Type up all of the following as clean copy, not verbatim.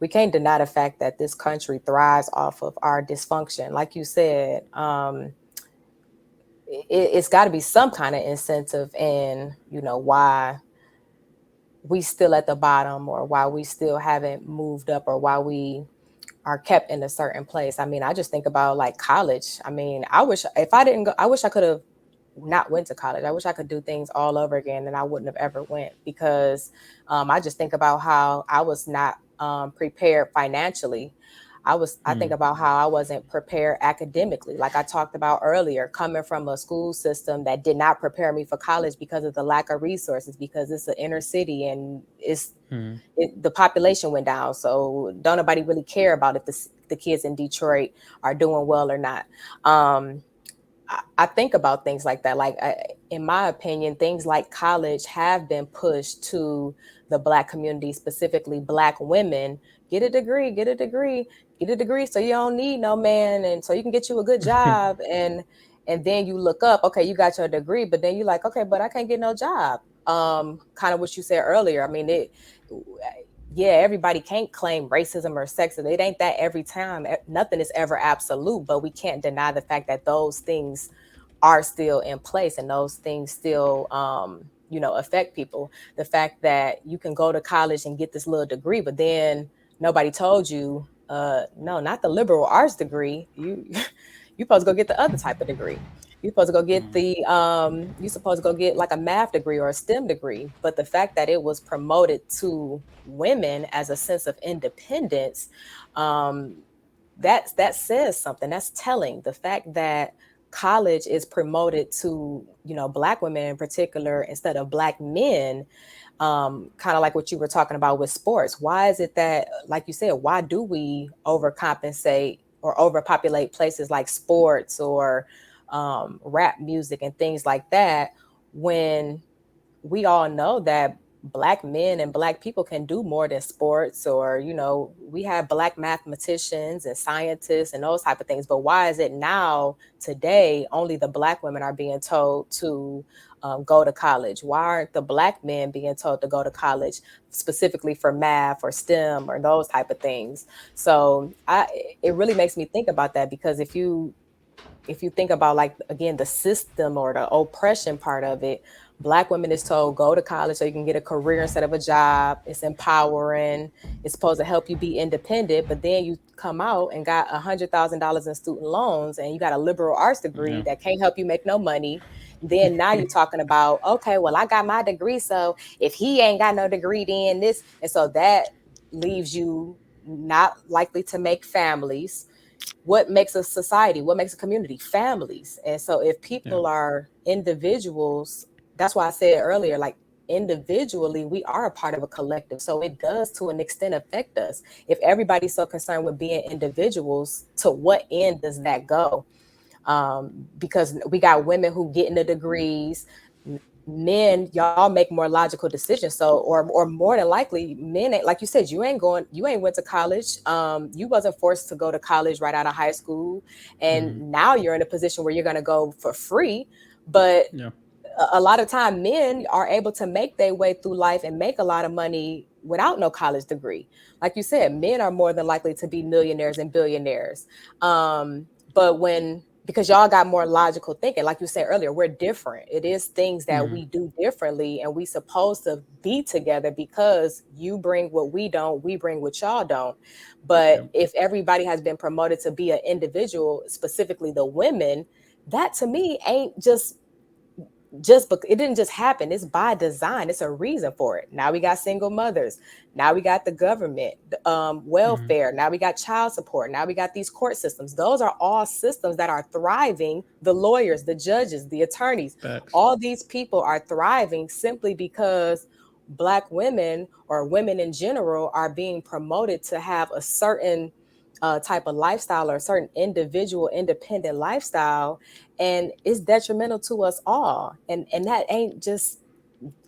we can't deny the fact that this country thrives off of our dysfunction. Like you said, it's got to be some kind of incentive in, why we still at the bottom, or why we still haven't moved up, or why we are kept in a certain place. I mean, I just think about like college. I mean, I wish if I didn't go, I wish I could have not went to college. I wish I could do things all over again, and I wouldn't have ever went, because I just think about how I was not prepared financially. I think Mm. about how I wasn't prepared academically. Like I talked about earlier, coming from a school system that did not prepare me for college because of the lack of resources, because it's an inner city and Mm. the population went down. So don't nobody really care about if the kids in Detroit are doing well or not. Um, I think about things like that. In my opinion, things like college have been pushed to the Black community, specifically Black women. Get a degree, get a degree, get a degree, so you don't need no man, and so you can get you a good job. And then you look up, okay, you got your degree, but then you're like, okay, but I can't get no job. Kind of what you said earlier. I mean, yeah, everybody can't claim racism or sexism. It ain't that every time. Nothing is ever absolute, but we can't deny the fact that those things are still in place, and those things still, affect people. The fact that you can go to college and get this little degree, but then nobody told you, no, not the liberal arts degree. You supposed to go get the other type of degree. You're supposed to go get Mm. you're supposed to go get like a math degree or a STEM degree. But the fact that it was promoted to women as a sense of independence, um, that says something. That's telling. The fact that college is promoted to, Black women in particular instead of Black men, kind of like what you were talking about with sports. Why is it that, like you said, why do we overcompensate or overpopulate places like sports or rap music and things like that, when we all know that Black men and Black people can do more than sports? Or, we have Black mathematicians and scientists and those type of things. But why is it now, today, only the Black women are being told to go to college? Why aren't the Black men being told to go to college specifically for math or STEM or those type of things? So it really makes me think about that, because if you think about, like, again, the system or the oppression part of it, Black women is told go to college so you can get a career instead of a job. It's empowering. It's supposed to help you be independent, but then you come out and got $100,000 in student loans, and you got a liberal arts degree Yeah. that can't help you make no money. Then now you're talking about, okay, well, I got my degree, so if he ain't got no degree, then this. And so that leaves you not likely to make families. What makes a society, what makes a community? Families. And so if Yeah. people are individuals, that's why I said earlier, like, individually we are a part of a collective, so it does to an extent affect us. If everybody's so concerned with being individuals, to what end does that go? Because we got women who get into degrees. Men, y'all make more logical decisions. So, or more than likely, men ain't, like you said, you ain't went to college. You wasn't forced to go to college right out of high school, and Mm. now you're in a position where you're going to go for free. But Yeah. a lot of time, men are able to make their way through life and make a lot of money without no college degree. Like you said, men are more than likely to be millionaires and billionaires. But because y'all got more logical thinking, like you said earlier, we're different. It is things that Mm. we do differently, and we supposed to be together, because you bring what we don't, we bring what y'all don't. But Yeah. if everybody has been promoted to be an individual, specifically the women, that to me ain't it didn't just happen. It's by design. It's a reason for it. Now we got single mothers. Now we got the government, Mm. welfare. Now we got child support. Now we got these court systems. Those are all systems that are thriving. The lawyers, the judges, the attorneys, Facts. all these people are thriving simply because Black women, or women in general, are being promoted to have a certain type of lifestyle, or a certain individual independent lifestyle, and it's detrimental to us all. And that ain't just,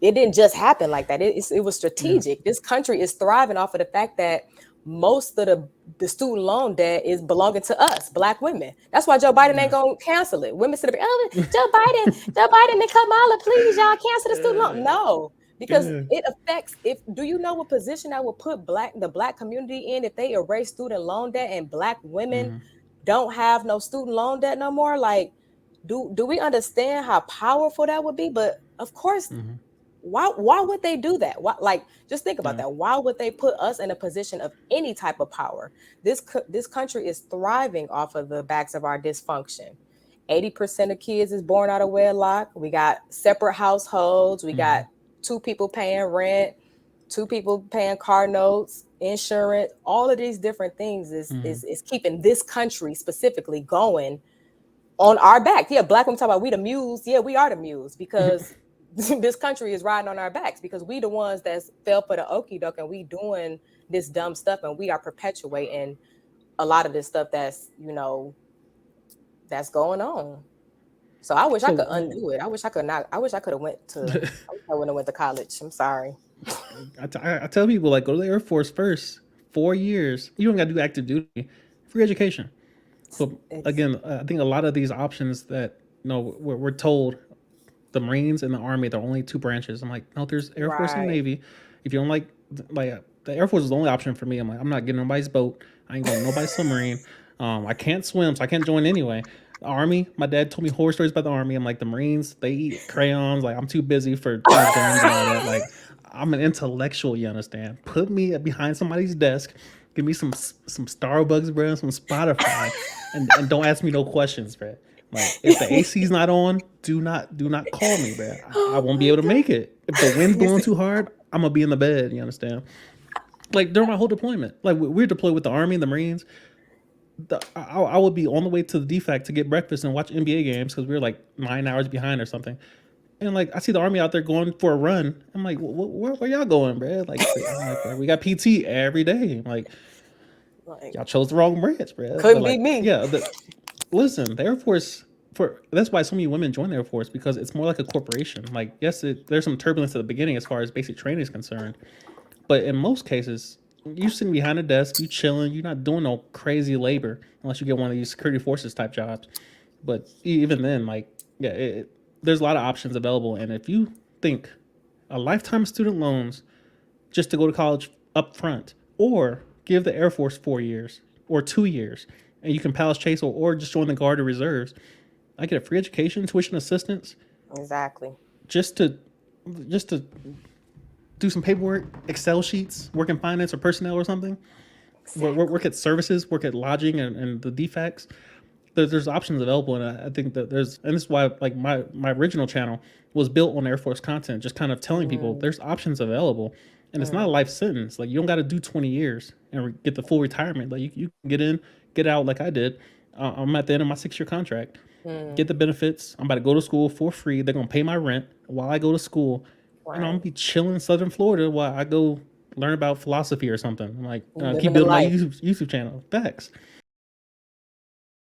it didn't just happen like that. It was Yeah. strategic. This country is thriving off of the fact that most of the student loan debt is belonging to us, Black women. That's why Joe Biden ain't Yeah. gonna cancel it. Women sit up, oh, Joe Biden and Kamala, please, y'all cancel the student loan. No, because Yeah. it affects. If do you know what position that would put the black community in if they erase student loan debt and black women Mm-hmm. don't have no student loan debt no more? Like, do we understand how powerful that would be? But of course, Mm-hmm. why would they do that? Why, like, just think about Yeah. that. Why would they put us in a position of any type of power? This country is thriving off of the backs of our dysfunction. 80% of kids is born out of wedlock. We got separate households. We got Mm-hmm. two people paying rent, two people paying car notes, insurance. All of these different things is Mm-hmm. is is keeping this country specifically going on our back. Yeah, black women talk about we the muse. Yeah, we are the muse because this country is riding on our backs because we the ones that fell for the okie doke and we doing this dumb stuff and we are perpetuating a lot of this stuff that's going on. So I wish I could So, undo it. I wish I could not. I wish I could have went to. I wish I wouldn't have went to college. I'm sorry. I tell people like go to the Air Force first. 4 years. You don't got to do active duty. Free education. But It's again, I think a lot of these options that we're told the Marines and the Army, they're only two branches. I'm like, no, there's Air Force and right. Navy. If you don't like the Air Force is the only option for me. I'm like, I'm not getting nobody's boat. I ain't going to nobody's submarine. I can't swim, so I can't join anyway. The Army, my dad told me horror stories about the Army. I'm like, the Marines, they eat crayons. Like, I'm too busy for guns and all that. Like, I'm an intellectual. You understand? Put me behind somebody's desk. Give me some Starbucks, bro, some Spotify, and don't ask me no questions, bro. Like if the AC's not on, do not call me, bro. I Oh won't be my able to make it. If the wind's god. You blowing see, too hard, I'm gonna be in the bed. You understand? Like during my whole deployment, like we're deployed with the Army and the Marines. I would be on the way to the DFAC to get breakfast and watch NBA games because we were like 9 hours behind or something. And like I see the Army out there going for a run. I'm like, where y'all going, bro? Like I'm like, bro, we got PT every day. I'm like like, y'all chose the wrong branch, bro. But couldn't be like, me. yeah, listen, the Air Force for that's why so many women join the Air Force because it's more like a corporation. Like, yes, there's some turbulence at the beginning as far as basic training is concerned, but in most cases, you sitting behind a desk, you chilling, you're not doing no crazy labor unless you get one of these security forces type jobs. But even then, like, yeah, there's a lot of options available, and if you think a lifetime of student loans just to go to college up front, or give the Air Force 4 years or 2 years, and you can pass chase or just join the Guard or Reserves. I get a free education, tuition assistance, Exactly. just to just to do some paperwork, Excel sheets, work in finance or personnel or something. Work Exactly. at services, work at lodging and the defects. There's options available, and I think that and this is why like my original channel was built on Air Force content, just kind of telling people Mm, there's options available, and it's not a mm, life sentence. Like you don't got to do 20 years and get the full retirement. Like you can get in, get out like I did. I'm at the end of my 6 year contract. Get mm, the benefits. I'm about to go to school for free. They're gonna pay my rent while I go to school, and I'm gonna right. be chilling in Southern Florida while I go learn about philosophy or something. I'm like, keep Living the building my life. YouTube channel. Facts.